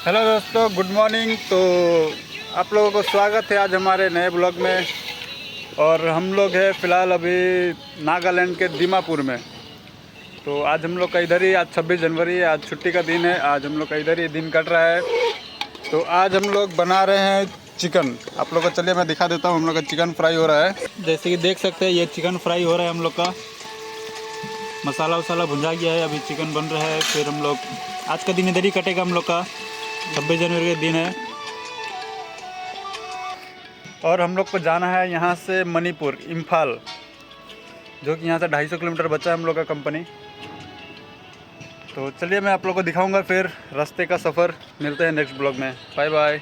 Hello दोस्तों, good morning. तो आप लोगों को स्वागत है आज हमारे नए ब्लॉग में। और हम लोग हैं फ़िलहाल अभी नागालैंड के दीमापुर में। तो आज हम लोग का इधर ही, आज 26 जनवरी है, आज छुट्टी का दिन है। आज हम लोग का इधर ही दिन कट रहा है। तो आज हम लोग बना रहे हैं चिकन। आप लोग को चलिए मैं दिखा देता हूँ। हम लोग का चिकन फ्राई हो रहा है, जैसे कि देख सकते हैं। ये चिकन फ्राई हो रहा है हम लोग का। मसाला वसाला भुंजा गया है, अभी चिकन बन रहा है। फिर हम लोग आज का दिन इधर ही कटेगा हम लोग का। 26 जनवरी का दिन है। और हम लोग को जाना है यहाँ से मणिपुर, इम्फाल, जो कि यहाँ से 250 किलोमीटर बचा है हम लोग का कंपनी। तो चलिए मैं आप लोग को दिखाऊंगा फिर रास्ते का सफ़र। मिलते हैं नेक्स्ट ब्लॉग में। Bye bye.